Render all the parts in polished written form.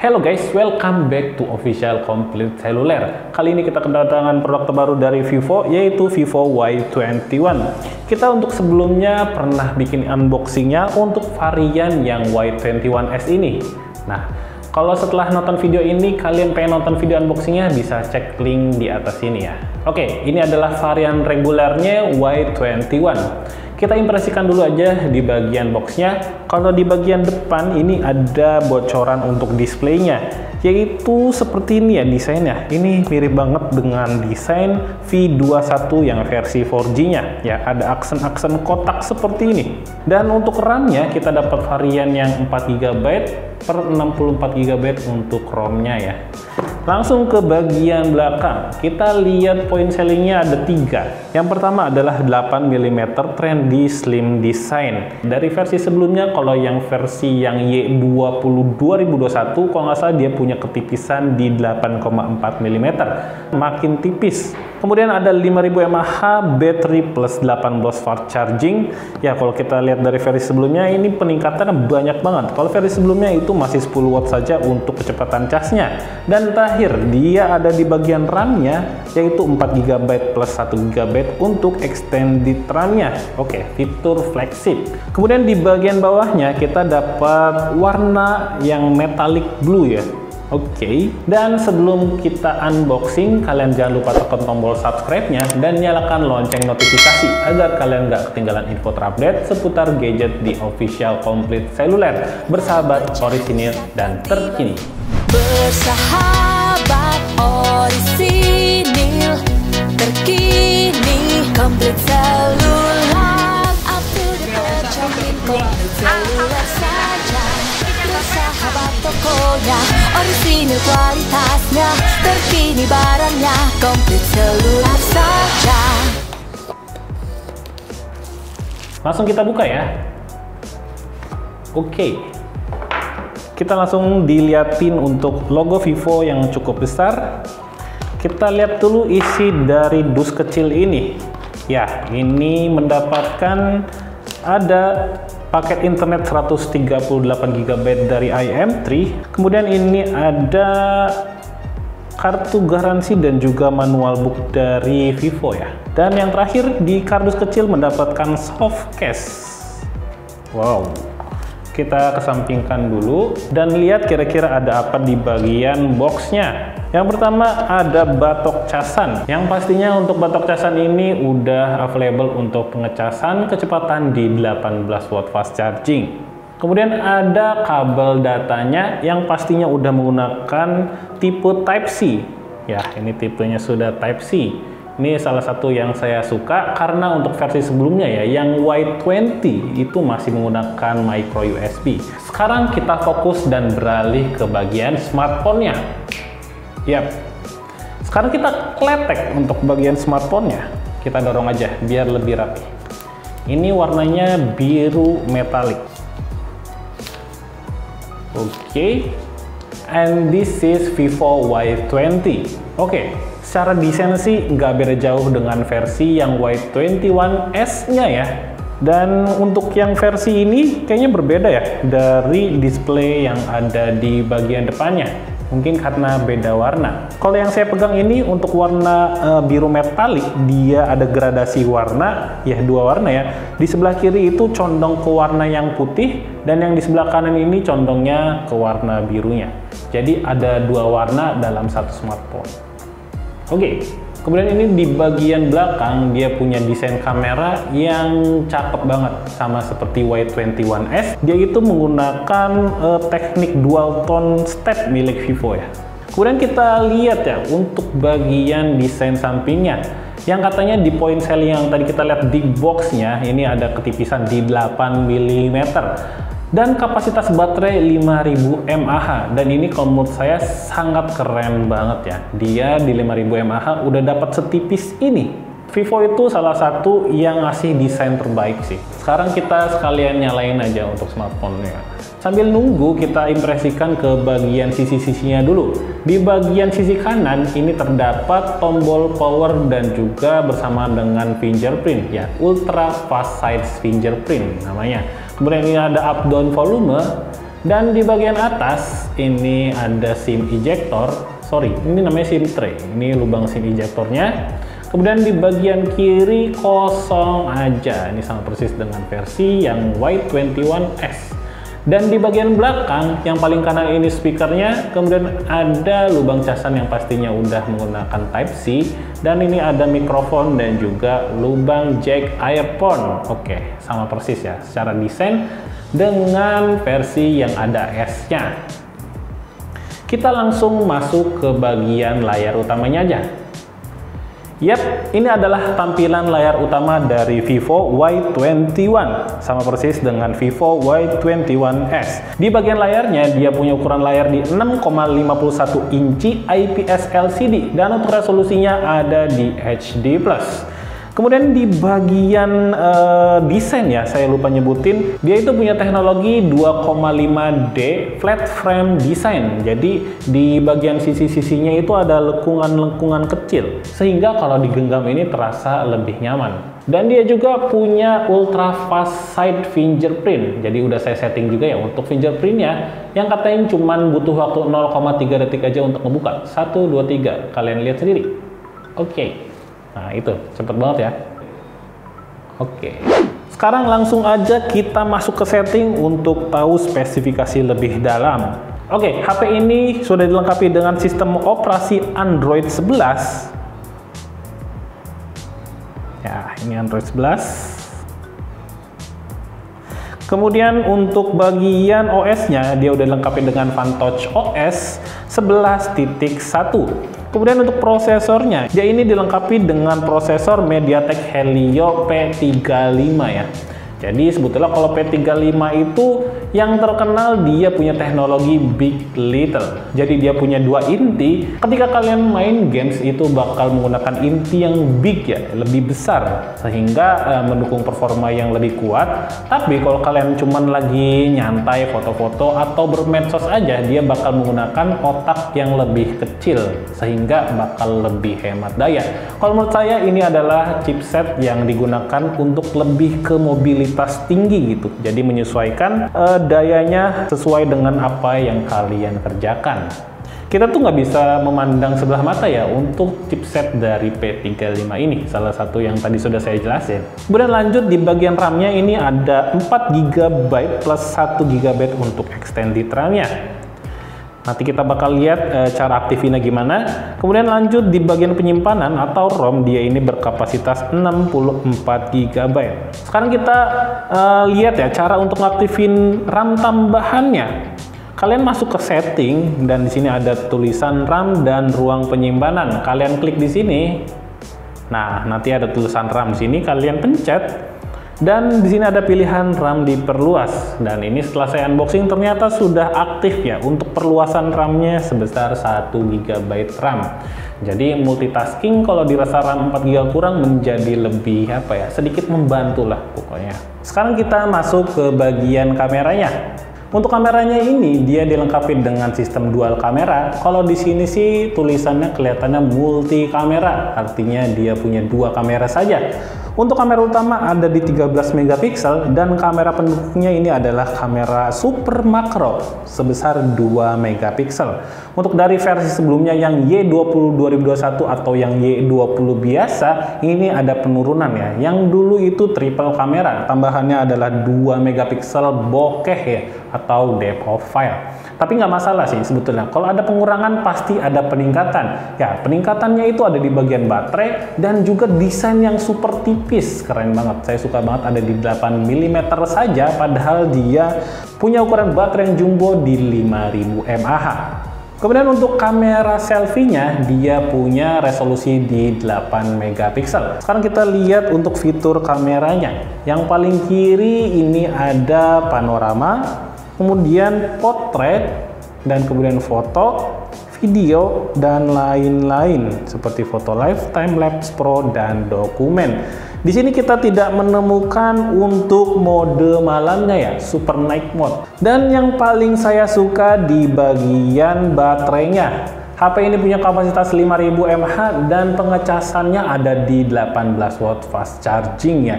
Hello guys, welcome back to Official Complete Cellular. Kali ini kita kedatangan produk terbaru dari Vivo, yaitu Vivo Y21. Kita untuk sebelumnya pernah bikin unboxingnya untuk varian yang Y21s ini. Nah, kalau setelah nonton video ini, kalian pengen nonton video unboxingnya, bisa cek link di atas sini ya. Oke, ini adalah varian regulernya Y21. Kita impresikan dulu aja di bagian boxnya. Kalau di bagian depan ini ada bocoran untuk displaynya, yaitu seperti ini ya desainnya. Ini mirip banget dengan desain V21 yang versi 4G-nya. Ya, ada aksen-aksen kotak seperti ini. Dan untuk RAM-nya kita dapat varian yang 4GB per 64GB untuk ROM-nya ya. Langsung ke bagian belakang, kita lihat poin sellingnya ada 3. Yang pertama adalah 8mm trendy slim design. Dari versi sebelumnya, kalau yang versi yang Y20 2021, kalau nggak salah dia punya ketipisan di 8,4mm, makin tipis. Kemudian ada 5000 mAh battery plus 18 fast charging. Ya, kalau kita lihat dari versi sebelumnya ini peningkatannya banyak banget. Kalau versi sebelumnya itu masih 10 watt saja untuk kecepatan casnya. Dan terakhir, dia ada di bagian RAM-nya, yaitu 4GB plus 1GB untuk extended RAM-nya. Oke, fitur flagship. Kemudian di bagian bawahnya kita dapat warna yang metallic blue ya. Oke, dan sebelum kita unboxing, kalian jangan lupa tekan tombol subscribe-nya dan nyalakan lonceng notifikasi agar kalian nggak ketinggalan info terupdate seputar gadget di Official Complete Cellular, bersahabat, orisinil, dan terkini. Bersahabat, orisinil, terkini, Complete Cellular, up to the terjamin, Complete Cellular saja. Bersahabat tokonya, orisinil kualitasnya, terkini barangnya, Complete Cellular saja. Langsung kita buka ya. Oke. Kita langsung diliatin untuk logo Vivo yang cukup besar. Kita lihat dulu isi dari dus kecil ini. Ya, ini mendapatkan ada paket internet 138GB dari IM3. Kemudian ini ada kartu garansi dan juga manual book dari Vivo ya. Dan yang terakhir di kardus kecil mendapatkan soft case. Wow. Kita kesampingkan dulu dan lihat kira-kira ada apa di bagian boxnya. Yang pertama ada batok casan, yang pastinya untuk batok casan ini udah available untuk pengecasan kecepatan di 18 watt fast charging. Kemudian ada kabel datanya yang pastinya udah menggunakan tipe Type-C. Ya, ini tipenya sudah Type-C. Ini salah satu yang saya suka karena untuk versi sebelumnya ya, yang Y20 itu masih menggunakan micro USB. Sekarang kita fokus dan beralih ke bagian smartphone-nya. Yap. Sekarang kita kletek untuk bagian smartphone-nya. Kita dorong aja biar lebih rapi. Ini warnanya biru metalik. Oke. And this is Vivo Y20. Oke. Secara desain sih nggak beda jauh dengan versi yang Y21s-nya ya. Dan untuk yang versi ini kayaknya berbeda ya dari display yang ada di bagian depannya. Mungkin karena beda warna. Kalau yang saya pegang ini untuk warna biru metalik, dia ada gradasi warna, ya dua warna ya. Di sebelah kiri itu condong ke warna yang putih, dan yang di sebelah kanan ini condongnya ke warna birunya. Jadi ada dua warna dalam satu smartphone. Oke, kemudian ini di bagian belakang dia punya desain kamera yang cakep banget, sama seperti Y21s. Dia itu menggunakan teknik dual tone step milik Vivo ya. Kemudian kita lihat ya untuk bagian desain sampingnya, yang katanya di point selling yang tadi kita lihat di boxnya ini ada ketipisan di 8mm. Dan kapasitas baterai 5000 mAh, dan ini kalau menurut saya sangat keren banget ya. Dia di 5000 mAh udah dapat setipis ini. Vivo itu salah satu yang ngasih desain terbaik sih. Sekarang kita sekalian nyalain aja untuk smartphone-nya. Sambil nunggu, kita impresikan ke bagian sisi-sisinya dulu. Di bagian sisi kanan ini terdapat tombol power dan juga bersama dengan fingerprint ya, ultra fast size fingerprint namanya. Kemudian ini ada up down volume, Dan di bagian atas ini ada SIM ejector, ini namanya SIM tray, ini lubang SIM ejectornya. Kemudian di bagian kiri kosong aja, ini sama persis dengan versi yang Y21S. Dan di bagian belakang yang paling kanan ini speakernya, kemudian ada lubang casan yang pastinya udah menggunakan Type C, dan ini ada mikrofon dan juga lubang jack earphone. Oke, sama persis ya secara desain dengan versi yang ada S-nya. Kita langsung masuk ke bagian layar utamanya aja. Yap, ini adalah tampilan layar utama dari Vivo Y21, sama persis dengan Vivo Y21S. Di bagian layarnya, dia punya ukuran layar di 6,51 inci IPS LCD, dan untuk resolusinya ada di HD+. Kemudian di bagian desain ya, saya lupa nyebutin, dia itu punya teknologi 2,5D flat frame design. Jadi di bagian sisi-sisinya itu ada lengkungan-lengkungan kecil, sehingga kalau digenggam ini terasa lebih nyaman. Dan dia juga punya ultra fast side fingerprint. Jadi udah saya setting juga ya untuk fingerprintnya, yang katanya cuman butuh waktu 0,3 detik aja untuk ngebuka. 1, 2, 3, kalian lihat sendiri. Oke. Nah itu, cepet banget ya. Oke. Sekarang langsung aja kita masuk ke setting untuk tahu spesifikasi lebih dalam. Oke, HP ini sudah dilengkapi dengan sistem operasi Android 11. Ya, ini Android 11. Kemudian untuk bagian OS-nya, dia udah dilengkapi dengan Fantouch OS 11.1. Kemudian untuk prosesornya, dia ini dilengkapi dengan prosesor MediaTek Helio P35 ya. Jadi sebetulnya kalau P35 itu yang terkenal dia punya teknologi Big Little. Jadi dia punya 2 inti. Ketika kalian main games itu bakal menggunakan inti yang big ya, lebih besar, sehingga mendukung performa yang lebih kuat. Tapi kalau kalian cuman lagi nyantai foto-foto atau bermedsos aja, dia bakal menggunakan otak yang lebih kecil, sehingga bakal lebih hemat daya. Kalau menurut saya ini adalah chipset yang digunakan untuk lebih ke mobilitas tinggi gitu. Jadi menyesuaikan dayanya sesuai dengan apa yang kalian kerjakan. Kita tuh nggak bisa memandang sebelah mata ya untuk chipset dari P35 ini, salah satu yang tadi sudah saya jelasin. Kemudian lanjut di bagian RAM-nya, ini ada 4 GB plus 1 GB untuk extended RAM-nya. Nanti kita bakal lihat cara aktifinnya gimana. Kemudian lanjut di bagian penyimpanan atau ROM, dia ini berkapasitas 64 GB. Sekarang kita lihat ya cara untuk ngaktifin RAM tambahannya. Kalian masuk ke setting dan di sini ada tulisan RAM dan ruang penyimpanan. Kalian klik di sini. Nah, nanti ada tulisan RAM di sini, kalian pencet. Dan di sini ada pilihan RAM diperluas, dan ini setelah saya unboxing ternyata sudah aktif ya untuk perluasan RAM-nya sebesar 1 GB RAM. Jadi multitasking kalau dirasa RAM 4 GB kurang menjadi lebih sedikit membantu lah pokoknya. Sekarang kita masuk ke bagian kameranya. Untuk kameranya ini dia dilengkapi dengan sistem dual kamera. Kalau di sini sih tulisannya kelihatannya multi kamera, artinya dia punya 2 kamera saja. Untuk kamera utama ada di 13 megapiksel dan kamera pendukungnya ini adalah kamera super makro sebesar 2 megapiksel. Untuk dari versi sebelumnya yang Y20 2021 atau yang Y20 biasa, ini ada penurunan ya. Yang dulu itu triple kamera, tambahannya adalah 2 megapiksel bokeh ya, atau depth of file. Tapi nggak masalah sih sebetulnya. Kalau ada pengurangan pasti ada peningkatan. Ya, peningkatannya itu ada di bagian baterai dan juga desain yang super tipis. Keren banget. Saya suka banget ada di 8 mm saja, padahal dia punya ukuran baterai yang jumbo di 5000 mAh. Kemudian untuk kamera selfie-nya, dia punya resolusi di 8 megapiksel. Sekarang kita lihat untuk fitur kameranya. Yang paling kiri ini ada panorama, kemudian potret, dan kemudian foto, video, dan lain-lain seperti foto live, time lapse pro, dan dokumen. Di sini kita tidak menemukan untuk mode malamnya ya, super night mode. Dan yang paling saya suka di bagian baterainya. HP ini punya kapasitas 5000 mAh dan pengecasannya ada di 18 watt fast charging ya.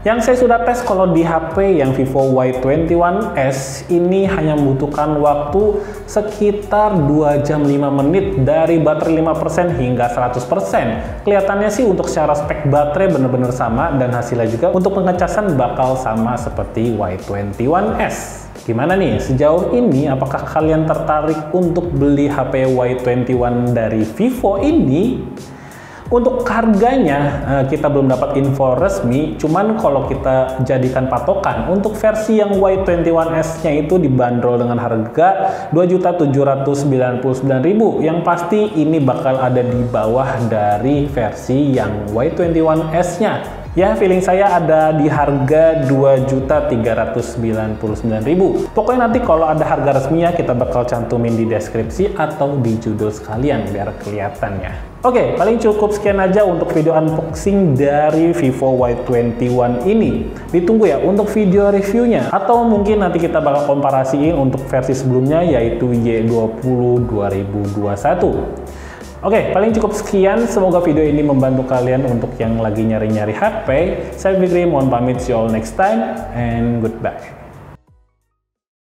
Yang saya sudah tes kalau di HP yang Vivo Y21s ini hanya membutuhkan waktu sekitar 2 jam 5 menit dari baterai 5% hingga 100%. Kelihatannya sih untuk secara spek baterai benar-benar sama dan hasilnya juga untuk pengecasan bakal sama seperti Y21s. Gimana nih sejauh ini, apakah kalian tertarik untuk beli HP Y21 dari Vivo ini? Untuk harganya kita belum dapat info resmi, cuman kalau kita jadikan patokan untuk versi yang Y21s-nya itu dibanderol dengan harga 2.799.000, yang pasti ini bakal ada di bawah dari versi yang Y21s-nya. Ya, feeling saya ada di harga 2.399.000. Pokoknya nanti kalau ada harga resminya kita bakal cantumin di deskripsi atau di judul sekalian biar kelihatannya. Oke, paling cukup sekian aja untuk video unboxing dari Vivo Y21 ini. Ditunggu ya untuk video reviewnya, atau mungkin nanti kita bakal komparasiin untuk versi sebelumnya yaitu Y20 2021. Oke, paling cukup sekian. Semoga video ini membantu kalian untuk yang lagi nyari-nyari HP. Saya Fikri, mohon pamit. See you all next time and goodbye.